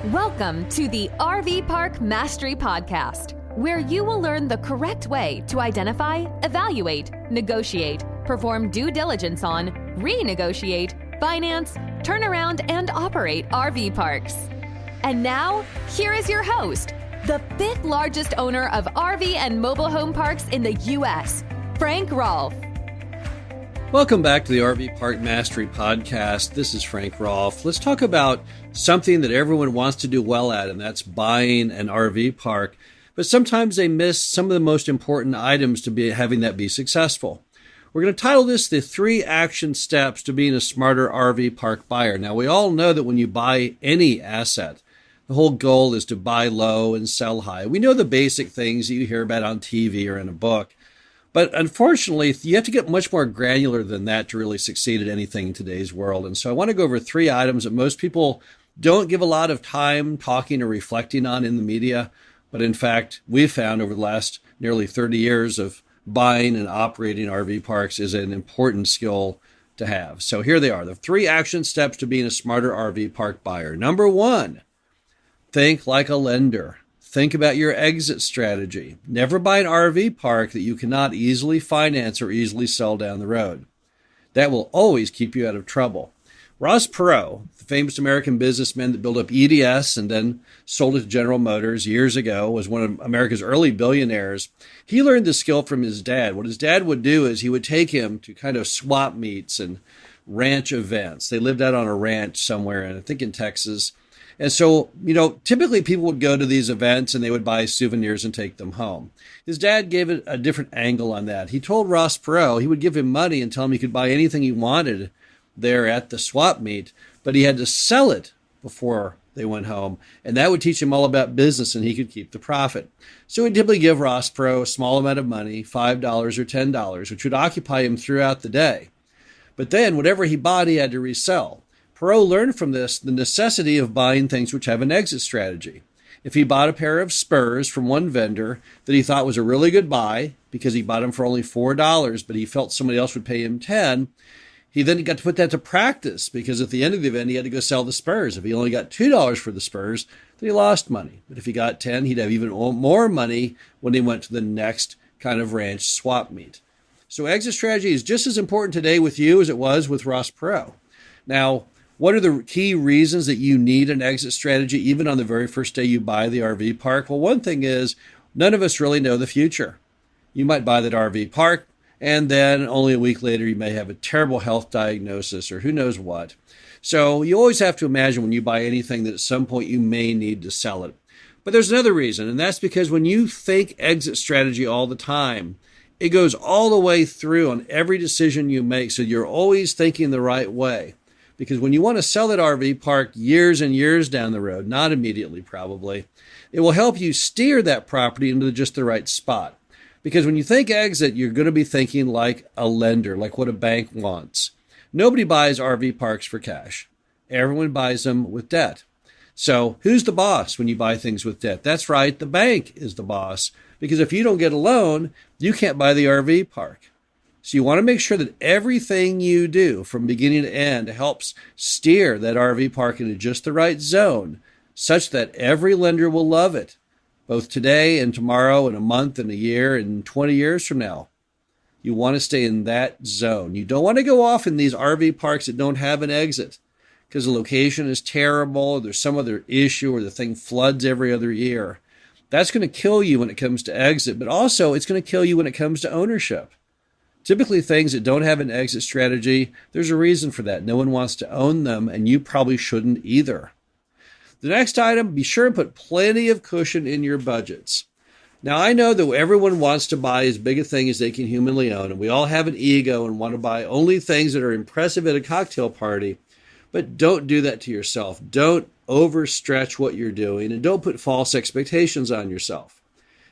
Welcome to the RV Park Mastery Podcast, where you will learn the correct way to identify, evaluate, negotiate, perform due diligence on, renegotiate, finance, turn around, and operate RV parks. And now, here is your host, the fifth largest owner of RV and mobile home parks in the U.S., Frank Rolfe. Welcome back to the RV Park Mastery Podcast. This is Frank Rolfe. Let's talk about something that everyone wants to do well at, and that's buying an RV park. But sometimes they miss some of the most important items to be having that be successful. We're going to title this the 3 action steps to being a smarter RV park buyer. Now, we all know that when you buy any asset, the whole goal is to buy low and sell high. We know the basic things that you hear about on TV or in a book. But unfortunately, you have to get much more granular than that to really succeed at anything in today's world. And so I want to go over 3 items that most people don't give a lot of time talking or reflecting on in the media. But in fact, we've found over the last nearly 30 years of buying and operating RV parks is an important skill to have. So here they are, the 3 action steps to being a smarter RV park buyer. Number 1, think like a lender. Think about your exit strategy. Never buy an RV park that you cannot easily finance or easily sell down the road. That will always keep you out of trouble. Ross Perot, the famous American businessman that built up EDS and then sold it to General Motors years ago, was one of America's early billionaires. He learned the skill from his dad. What his dad would do is he would take him to kind of swap meets and ranch events. They lived out on a ranch somewhere, I think in Texas. And so, typically people would go to these events and they would buy souvenirs and take them home. His dad gave it a different angle on that. He told Ross Perot he would give him money and tell him he could buy anything he wanted there at the swap meet, but he had to sell it before they went home. And that would teach him all about business and he could keep the profit. So he'd typically give Ross Perot a small amount of money, $5 or $10, which would occupy him throughout the day. But then whatever he bought, he had to resell. Perot learned from this the necessity of buying things which have an exit strategy. If he bought a pair of spurs from one vendor that he thought was a really good buy because he bought them for only $4, but he felt somebody else would pay him $10, he then got to put that to practice because at the end of the event, he had to go sell the spurs. If he only got $2 for the spurs, then he lost money. But if he got 10, he'd have even more money when he went to the next kind of ranch swap meet. So exit strategy is just as important today with you as it was with Ross Perot. Now, what are the key reasons that you need an exit strategy even on the very first day you buy the RV park? Well, one thing is none of us really know the future. You might buy that RV park and then only a week later you may have a terrible health diagnosis or who knows what. So you always have to imagine when you buy anything that at some point you may need to sell it. But there's another reason, and that's because when you think exit strategy all the time, it goes all the way through on every decision you make. So you're always thinking the right way. Because when you want to sell that RV park years and years down the road, not immediately probably, it will help you steer that property into just the right spot. Because when you think exit, you're going to be thinking like a lender, like what a bank wants. Nobody buys RV parks for cash. Everyone buys them with debt. So who's the boss when you buy things with debt? That's right, the bank is the boss. Because if you don't get a loan, you can't buy the RV park. So you want to make sure that everything you do from beginning to end helps steer that RV park into just the right zone, such that every lender will love it, both today and tomorrow and a month and a year and 20 years from now. You want to stay in that zone. You don't want to go off in these RV parks that don't have an exit because the location is terrible, or there's some other issue, or the thing floods every other year. That's going to kill you when it comes to exit, but also it's going to kill you when it comes to ownership. Typically, things that don't have an exit strategy, there's a reason for that. No one wants to own them, and you probably shouldn't either. The next item, be sure and put plenty of cushion in your budgets. Now, I know that everyone wants to buy as big a thing as they can humanly own, and we all have an ego and want to buy only things that are impressive at a cocktail party, but don't do that to yourself. Don't overstretch what you're doing, and don't put false expectations on yourself.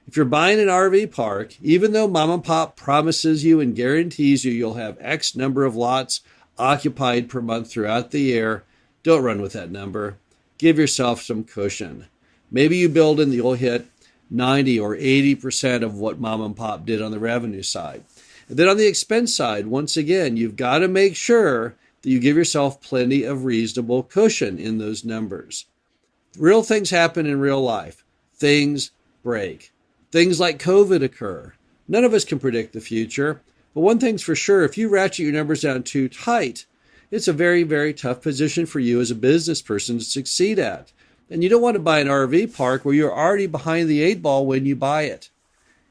If you're buying an RV park, even though mom and pop promises you and guarantees you'll have X number of lots occupied per month throughout the year, don't run with that number. Give yourself some cushion. Maybe you build in that you'll hit 90 or 80% of what mom and pop did on the revenue side. And then on the expense side, once again, you've got to make sure that you give yourself plenty of reasonable cushion in those numbers. Real things happen in real life. Things break. Things like COVID occur. None of us can predict the future. But one thing's for sure, if you ratchet your numbers down too tight, it's a very, very tough position for you as a business person to succeed at. And you don't want to buy an RV park where you're already behind the 8 ball when you buy it.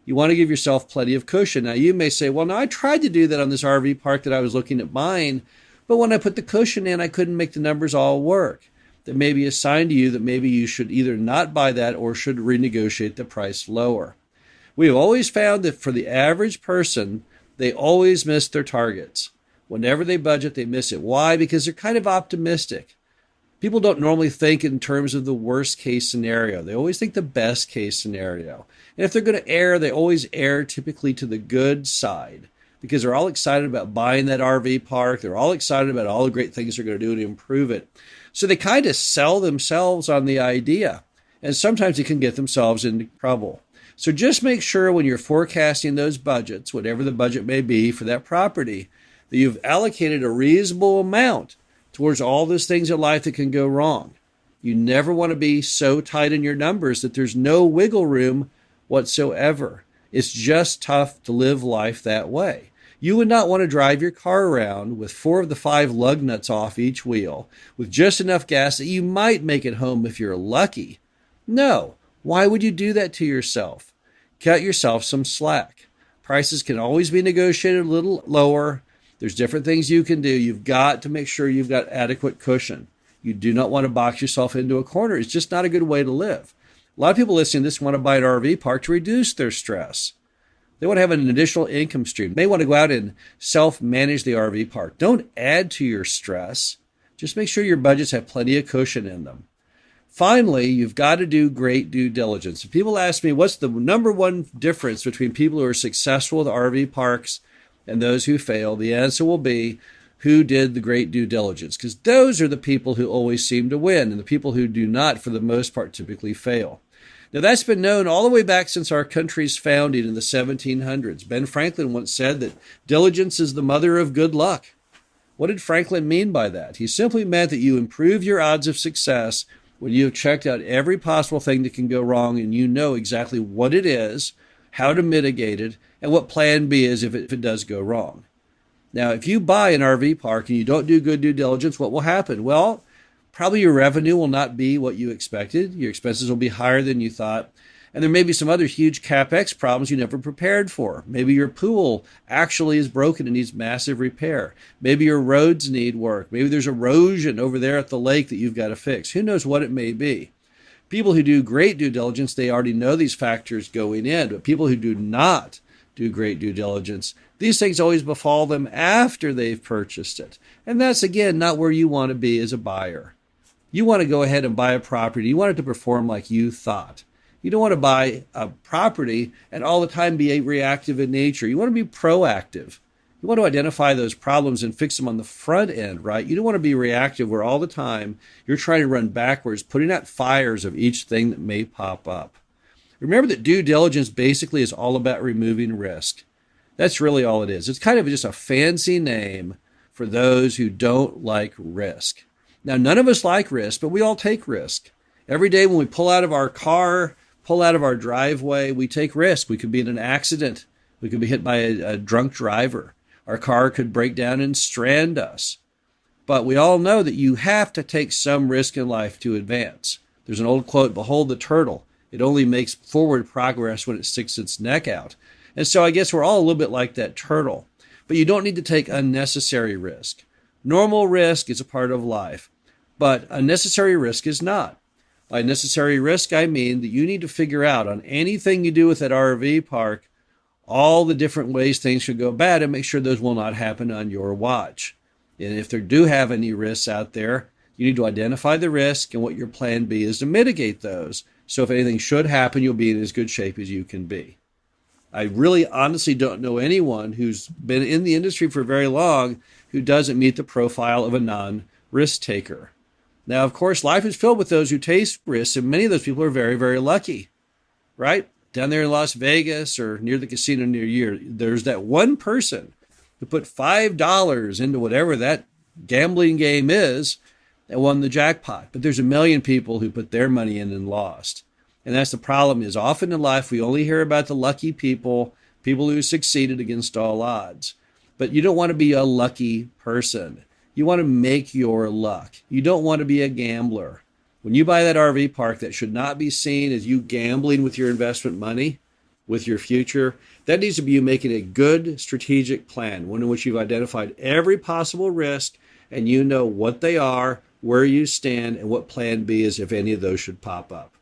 You want to give yourself plenty of cushion. Now, you may say, well, no, I tried to do that on this RV park that I was looking at buying, but when I put the cushion in, I couldn't make the numbers all work. That may be a sign to you that maybe you should either not buy that or should renegotiate the price lower. We have always found that for the average person, they always miss their targets. Whenever they budget, they miss it. Why? Because they're kind of optimistic. People don't normally think in terms of the worst case scenario. They always think the best case scenario. And if they're going to err, they always err typically to the good side because they're all excited about buying that RV park. They're all excited about all the great things they're going to do to improve it. So they kind of sell themselves on the idea. And sometimes they can get themselves into trouble. So just make sure when you're forecasting those budgets, whatever the budget may be for that property, that you've allocated a reasonable amount towards all those things in life that can go wrong. You never want to be so tight in your numbers that there's no wiggle room whatsoever. It's just tough to live life that way. You would not want to drive your car around with 4 of the 5 lug nuts off each wheel with just enough gas that you might make it home if you're lucky. No. Why would you do that to yourself? Cut yourself some slack. Prices can always be negotiated a little lower. There's different things you can do. You've got to make sure you've got adequate cushion. You do not want to box yourself into a corner. It's just not a good way to live. A lot of people listening to this want to buy an RV park to reduce their stress. They want to have an additional income stream. They want to go out and self-manage the RV park. Don't add to your stress. Just make sure your budgets have plenty of cushion in them. Finally, you've got to do great due diligence. If people ask me, what's the number one difference between people who are successful with RV parks and those who fail? The answer will be who did the great due diligence, because those are the people who always seem to win, and the people who do not, for the most part, typically fail. Now, that's been known all the way back since our country's founding in the 1700s. Ben Franklin once said that diligence is the mother of good luck. What did Franklin mean by that? He simply meant that you improve your odds of success when you have checked out every possible thing that can go wrong and you know exactly what it is, how to mitigate it, and what plan B is if it does go wrong. Now, if you buy an RV park and you don't do good due diligence, what will happen? Well, probably your revenue will not be what you expected. Your expenses will be higher than you thought. And there may be some other huge CapEx problems you never prepared for. Maybe your pool actually is broken and needs massive repair. Maybe your roads need work. Maybe there's erosion over there at the lake that you've got to fix. Who knows what it may be? People who do great due diligence, they already know these factors going in. But people who do not do great due diligence, these things always befall them after they've purchased it. And that's, again, not where you want to be as a buyer. You want to go ahead and buy a property. You want it to perform like you thought. You don't want to buy a property and all the time be reactive in nature. You want to be proactive. You want to identify those problems and fix them on the front end, right? You don't want to be reactive where all the time you're trying to run backwards, putting out fires of each thing that may pop up. Remember that due diligence basically is all about removing risk. That's really all it is. It's kind of just a fancy name for those who don't like risk. Now, none of us like risk, but we all take risk. Every day when we pull out of our car, pull out of our driveway, we take risk. We could be in an accident. We could be hit by a drunk driver. Our car could break down and strand us. But we all know that you have to take some risk in life to advance. There's an old quote, behold the turtle. It only makes forward progress when it sticks its neck out. And so I guess we're all a little bit like that turtle. But you don't need to take unnecessary risk. Normal risk is a part of life, but unnecessary risk is not. By necessary risk, I mean that you need to figure out on anything you do with that RV park, all the different ways things could go bad and make sure those will not happen on your watch. And if there do have any risks out there, you need to identify the risk and what your plan B is to mitigate those. So if anything should happen, you'll be in as good shape as you can be. I really honestly don't know anyone who's been in the industry for very long who doesn't meet the profile of a non-risk taker. Now, of course, life is filled with those who take risks, and many of those people are very, very lucky, right? Down there in Las Vegas or near the casino near you, there's that one person who put $5 into whatever that gambling game is, that won the jackpot, but there's a million people who put their money in and lost. And that's the problem, is often in life we only hear about the lucky people who succeeded against all odds. But you don't want to be a lucky person. You want to make your luck. You don't want to be a gambler. When you buy that RV park, that should not be seen as you gambling with your investment money, with your future. That needs to be you making a good strategic plan, one in which you've identified every possible risk and you know what they are, where you stand, and what plan B is if any of those should pop up.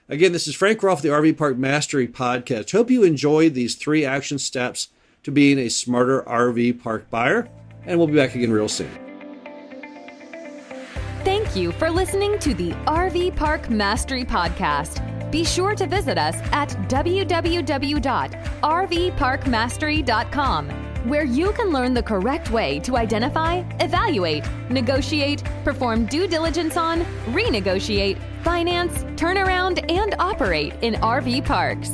Again, this is Frank Rolfe, the RV Park Mastery Podcast. Hope you enjoyed these 3 action steps to being a smarter RV park buyer, and we'll be back again real soon. Thank you for listening to the RV Park Mastery Podcast. Be sure to visit us at www.rvparkmastery.com, where you can learn the correct way to identify, evaluate, negotiate, perform due diligence on, renegotiate, finance, turn around, and operate in RV parks.